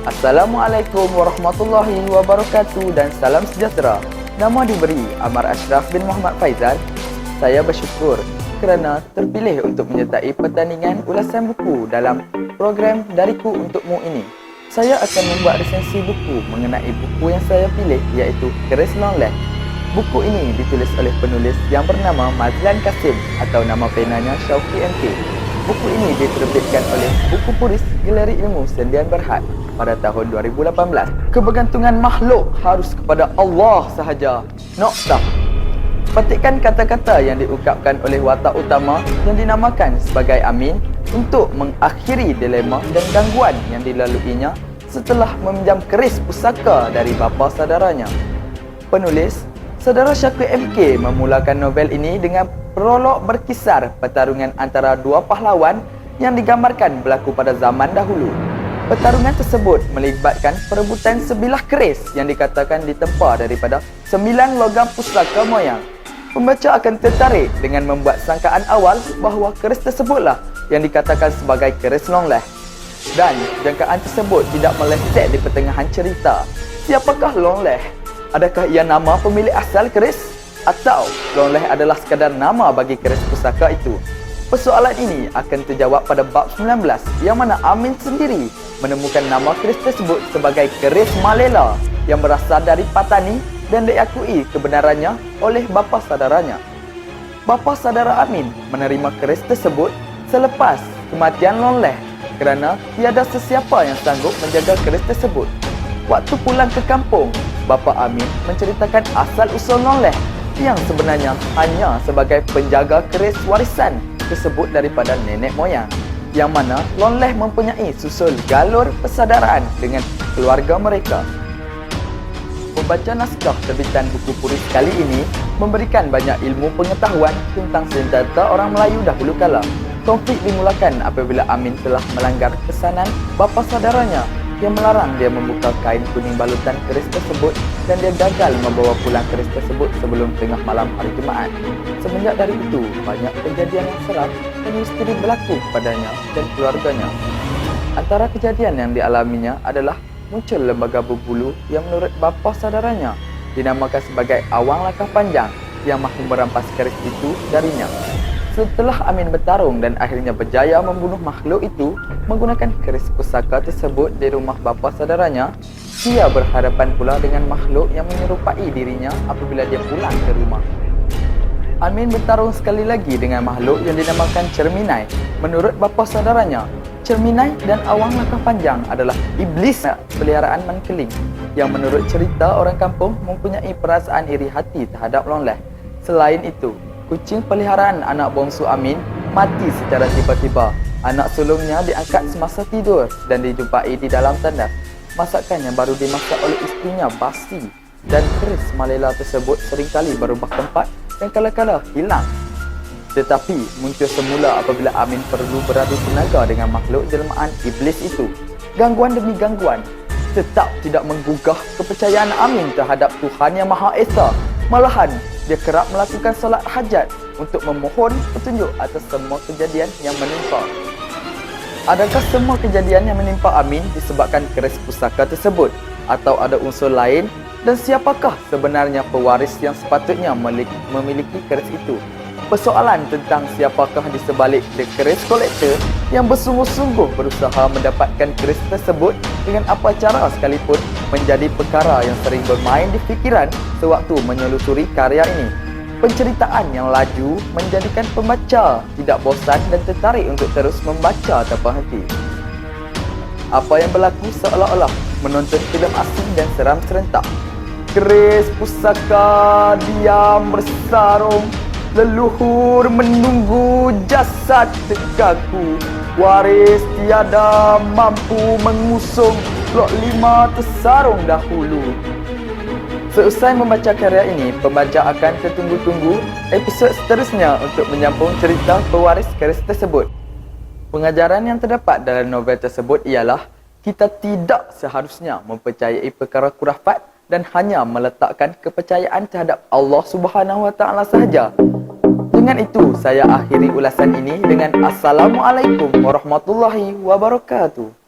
Assalamualaikum warahmatullahi wabarakatuh dan salam sejahtera. Nama diberi Amar Ashraf bin Muhammad Faizal. Saya bersyukur kerana terpilih untuk menyertai pertandingan ulasan buku dalam program Dariku Untukmu ini. Saya akan membuat resensi buku mengenai buku yang saya pilih, iaitu Keris Longleh. Buku ini ditulis oleh penulis yang bernama Mazlan Kasim atau nama penanya Syauqi MK. Buku ini diterbitkan oleh Buku Puris Galeri Ilmu Sendian Berhad pada tahun 2018. Kebergantungan makhluk harus kepada Allah sahaja. Noktah. Petikan kata-kata yang diungkapkan oleh watak utama yang dinamakan sebagai Amin untuk mengakhiri dilema dan gangguan yang dilaluinya setelah meminjam keris pusaka dari bapa saudaranya. Penulis, Saudara Syauqi MK, memulakan novel ini dengan prolog berkisar pertarungan antara dua pahlawan yang digambarkan berlaku pada zaman dahulu. Pertarungan tersebut melibatkan perebutan sebilah keris yang dikatakan ditempa daripada 9 logam pusaka moyang. Pembaca akan tertarik dengan membuat sangkaan awal bahawa keris tersebutlah yang dikatakan sebagai keris Longleh. Dan jangkaan tersebut tidak meleset di pertengahan cerita. Siapakah Longleh? Adakah ia nama pemilik asal keris? Atau Longleh adalah sekadar nama bagi keris pusaka itu? Persoalan ini akan terjawab pada bab 19 yang mana Amin sendiri menemukan nama keris tersebut sebagai keris Malela yang berasal dari Patani dan diakui kebenarannya oleh bapa saudaranya. Bapa saudara Amin menerima keris tersebut selepas kematian Longleh kerana tiada sesiapa yang sanggup menjaga keris tersebut. Waktu pulang ke kampung, bapa Amin menceritakan asal-usul Longleh yang sebenarnya hanya sebagai penjaga keris warisan tersebut daripada nenek moyang, yang mana Longleh mempunyai susul galur persaudaraan dengan keluarga mereka. Membaca naskah terbitan Buku Puris kali ini memberikan banyak ilmu pengetahuan tentang senjata orang Melayu dahulu kala. Konflik dimulakan apabila Amin telah melanggar pesanan bapa saudaranya yang melarang dia membuka kain kuning balutan keris tersebut, dan dia gagal membawa pulang keris tersebut sebelum tengah malam hari Jumaat. Semenjak dari itu, banyak kejadian yang seram dan misteri berlaku padanya dan keluarganya. Antara kejadian yang dialaminya adalah muncul lembaga berbulu yang menurut bapa saudaranya dinamakan sebagai Awang Langkah Panjang yang mahu merampas keris itu darinya. Setelah Amin bertarung dan akhirnya berjaya membunuh makhluk itu menggunakan keris pusaka tersebut di rumah bapa saudaranya, dia berhadapan pula dengan makhluk yang menyerupai dirinya apabila dia pulang ke rumah. Amin bertarung sekali lagi dengan makhluk yang dinamakan Cerminai. Menurut bapa saudaranya, Cerminai dan Awang Langkah Panjang adalah iblis peliharaan Mankeling yang menurut cerita orang kampung mempunyai perasaan iri hati terhadap Longleh. Selain itu, kucing peliharaan anak bongsu Amin mati secara tiba-tiba. Anak sulungnya diangkat semasa tidur dan dijumpai di dalam tandas. Masakan yang baru dimasak oleh isterinya basi, dan keris Malela tersebut seringkali berubah tempat dan kala-kala hilang. Tetapi muncul semula apabila Amin perlu beradu tenaga dengan makhluk jelmaan iblis itu. Gangguan demi gangguan tetap tidak menggugah kepercayaan Amin terhadap Tuhan Yang Maha Esa. Malahan, dia kerap melakukan solat hajat untuk memohon petunjuk atas semua kejadian yang menimpa. Adakah semua kejadian yang menimpa Amin disebabkan keris pusaka tersebut, atau ada unsur lain? Dan siapakah sebenarnya pewaris yang sepatutnya memiliki keris itu? Persoalan tentang siapakah di sebalik The Keris Collector yang bersungguh-sungguh berusaha mendapatkan keris tersebut dengan apa cara sekalipun menjadi perkara yang sering bermain di fikiran sewaktu menyelusuri karya ini. Penceritaan yang laju menjadikan pembaca tidak bosan dan tertarik untuk terus membaca tanpa henti. Apa yang berlaku seolah-olah menonton filem asing dan seram serentak. Keris pusaka diam bersarung, leluhur menunggu jasad kaku, waris tiada mampu mengusung, Blok 5 tersarung dahulu. Seusai membaca karya ini, pembaca akan tertunggu-tunggu episod seterusnya untuk menyambung cerita pewaris keris tersebut. Pengajaran yang terdapat dalam novel tersebut ialah kita tidak seharusnya mempercayai perkara khurafat dan hanya meletakkan kepercayaan terhadap Allah Subhanahu Wa Taala sahaja. Dengan itu, saya akhiri ulasan ini dengan Assalamualaikum warahmatullahi wabarakatuh.